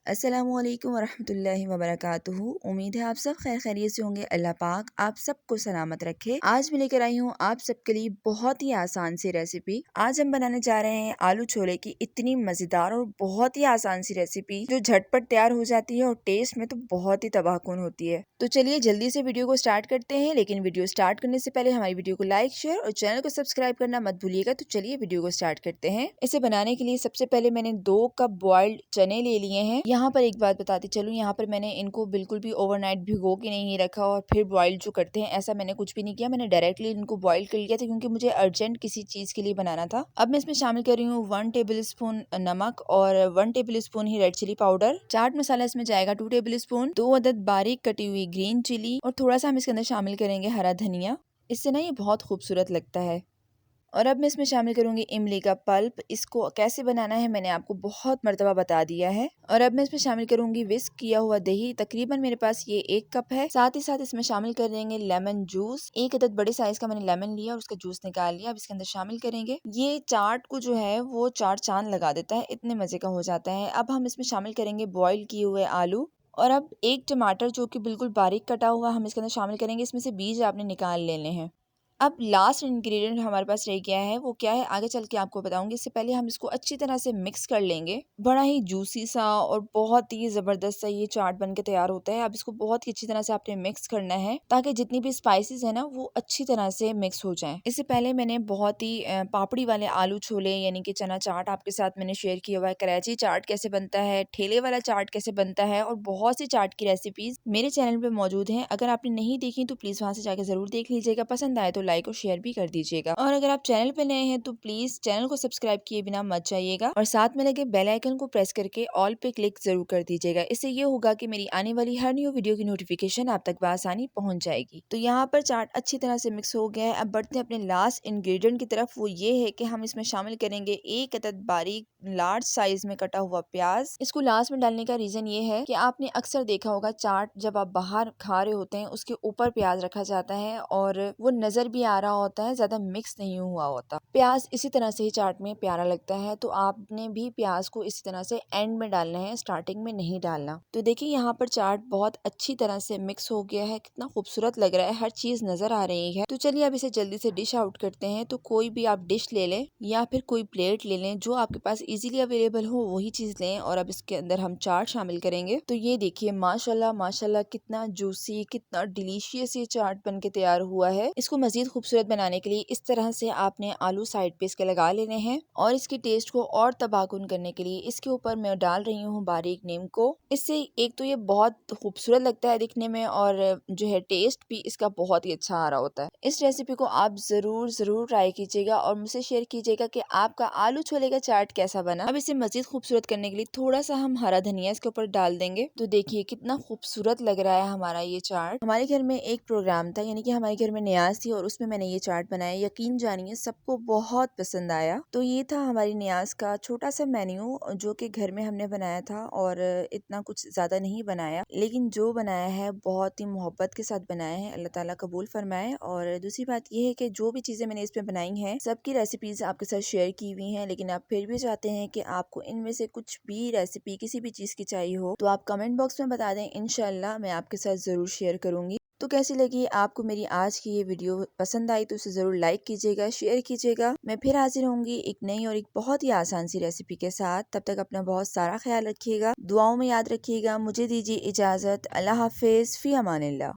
अस्सलामुअलैकुम वरहमतुल्लाहि वबरकातुहू। उम्मीद है आप सब खैर खैरियत से होंगे। अल्लाह पाक आप सबको सलामत रखे। आज मैं लेकर आई हूँ आप सबके लिए बहुत ही आसान सी रेसिपी। आज हम बनाने जा रहे हैं आलू छोले की इतनी मजेदार और बहुत ही आसान सी रेसिपी जो झटपट तैयार हो जाती है और टेस्ट में तो बहुत ही तबाहकुन होती है। तो चलिए जल्दी से वीडियो को स्टार्ट करते हैं, लेकिन वीडियो स्टार्ट करने से पहले हमारी वीडियो को लाइक, शेयर और चैनल को सब्सक्राइब करना मत भूलिएगा। तो चलिए वीडियो को स्टार्ट करते हैं। इसे बनाने के लिए सबसे पहले मैंने 2 कप बॉइल्ड चने ले लिए हैं। यहाँ पर एक बात बताती चलूँ, यहाँ पर मैंने इनको बिल्कुल भी ओवरनाइट भिगो के नहीं रखा और फिर बॉइल्ड जो करते हैं ऐसा मैंने कुछ भी नहीं किया। मैंने डायरेक्टली इनको बॉइल कर लिया था क्योंकि मुझे अर्जेंट किसी चीज के लिए बनाना था। अब मैं इसमें शामिल कर रही हूँ 1 टेबल स्पून नमक और 1 टेबल स्पून ही red chilli powder. Chaat masala इसमें जाएगा 2 टेबल स्पून, 2 अदद बारीक कटी हुई ग्रीन चिली और थोड़ा सा हम इसके अंदर शामिल करेंगे हरा धनिया। इससे ना ये बहुत खूबसूरत लगता है। और अब मैं इसमें शामिल करूंगी इमली का पल्प। इसको कैसे बनाना है मैंने आपको बहुत मर्तबा बता दिया है। और अब मैं इसमें शामिल करूंगी विस्क किया हुआ दही। तकरीबन मेरे पास ये 1 कप है। साथ ही साथ इसमें शामिल कर देंगे लेमन जूस। 1 अदद बड़े साइज का मैंने लेमन लिया और उसका जूस निकाल लिया। अब इसके अंदर शामिल करेंगे। ये चाट को जो है वो चार चांद लगा देता है, इतने मजे का हो जाता है। अब हम इसमें शामिल करेंगे बॉइल किए हुए आलू। और अब 1 टमाटर जो कि बिल्कुल बारीक कटा हुआ हम इसके अंदर शामिल करेंगे। इसमें से बीज आपने निकाल लेने हैं। अब लास्ट इंग्रेडिएंट हमारे पास रह गया है, वो क्या है आगे चल के आपको बताऊंगी। इससे पहले हम इसको अच्छी तरह से मिक्स कर लेंगे। बड़ा ही जूसी सा और बहुत ही जबरदस्त सा ये चाट बन के तैयार होता है। अब इसको बहुत ही अच्छी तरह से आपने मिक्स करना है ताकि जितनी भी स्पाइसेस है ना वो अच्छी तरह से मिक्स हो जाए। इससे पहले मैंने बहुत ही पापड़ी वाले आलू छोले यानी कि चना चाट आपके साथ मैंने शेयर किया हुआ है। कराची चाट कैसे बनता है, ठेले वाला चाट कैसे बनता है और बहुत सी चाट की रेसिपीज मेरे चैनल पे मौजूद हैं। अगर आपने नहीं देखी तो प्लीज वहां से जाकर जरूर देख लीजिएगा। पसंद आए तो लाइक और शेयर भी कर दीजिएगा। और अगर आप चैनल पे नए हैं तो प्लीज चैनल को सब्सक्राइब किए बिना मत जाइएगा और साथ में लगे बेल आइकन को प्रेस करके ऑल पे क्लिक जरूर कर दीजिएगा। इससे ये होगा कि मेरी आने वाली हर न्यू वीडियो की नोटिफिकेशन आप तक बआसानी पहुंच जाएगी। तो यहाँ पर चाट अच्छी तरह से मिक्स हो गया है। अब बढ़ते हैं अपने लास्ट इंग्रेडिएंट की तरफ। वो ये है कि हम इसमें शामिल करेंगे 1 अदद बारीक लार्ज साइज में कटा हुआ प्याज। इसको लास्ट में डालने का रीजन ये है कि आपने अक्सर देखा होगा चाट जब आप बाहर खा रहे होते हैं उसके ऊपर प्याज रखा जाता है और वो नजर भी आ रहा होता है, ज्यादा मिक्स नहीं हुआ होता। प्याज इसी तरह से ही चाट में प्यारा लगता है, तो आपने भी प्याज को इसी तरह से एंड में डालना है, स्टार्टिंग में नहीं डालना। तो देखिए यहाँ पर चाट बहुत अच्छी तरह से मिक्स हो गया है, कितना खूबसूरत लग रहा है, हर चीज नजर आ रही है। तो चलिए अब इसे जल्दी से डिश आउट करते हैं। तो कोई भी आप डिश ले लें या फिर कोई प्लेट ले लें, जो आपके पास इजीली अवेलेबल हो वही चीज लें। और अब इसके अंदर हम चाट शामिल करेंगे। तो ये देखिए माशाल्लाह माशाल्लाह कितना जूसी, कितना डिलीशियस ये चाट बन के तैयार हुआ है। इसको मजीद खूबसूरत बनाने के लिए इस तरह से आपने आलू साइड पे इसके लगा लेने हैं और इसके टेस्ट को और तबाकुन करने के लिए इसके ऊपर मैं डाल रही हूँ बारीक नीम को। इससे एक तो ये बहुत खूबसूरत लगता है दिखने में और जो है टेस्ट भी इसका बहुत ही अच्छा आ रहा होता है। इस रेसिपी को आप जरूर जरूर ट्राई कीजिएगा और मुझसे शेयर कीजिएगा कि आपका आलू छोले का चाट कैसा बना। अब इसे मजीद खूबसूरत करने के लिए थोड़ा सा हम हरा धनिया इसके ऊपर डाल देंगे। तो देखिए कितना खूबसूरत लग रहा है हमारा ये चाट। हमारे घर में एक प्रोग्राम था, यानी कि हमारे घर में न्याज थी और उसमें मैंने ये चाट बनाया। यकीन जानिए सबको बहुत पसंद आया। तो ये था हमारी न्याज का छोटा सा मेन्यू जो कि घर में हमने बनाया था और इतना कुछ ज्यादा नहीं बनाया, लेकिन जो बनाया है बहुत ही मोहब्बत के साथ बनाया है। अल्लाह ताला कबूल फरमाए। और दूसरी बात ये है कि जो भी चीजें मैंने इसमें बनाई हैं सबकी रेसिपीज आपके साथ शेयर की हुई हैं, लेकिन आप फिर भी चाहते हैं कि आपको इनमें से कुछ भी रेसिपी किसी भी चीज की चाहिए हो तो आप कमेंट बॉक्स में बता दें, इंशाल्लाह मैं आपके साथ जरूर शेयर करूंगी। तो कैसी लगी आपको मेरी आज की ये वीडियो? पसंद आई तो उसे जरूर लाइक कीजिएगा, शेयर कीजिएगा। मैं फिर हाजिर होंगी एक नई और एक बहुत ही आसान सी रेसिपी के साथ। तब तक अपना बहुत सारा ख्याल रखिएगा, दुआओं में याद रखिएगा। मुझे दीजिए इजाजत। अल्लाह हाफिज, फी अमानिल्लाह।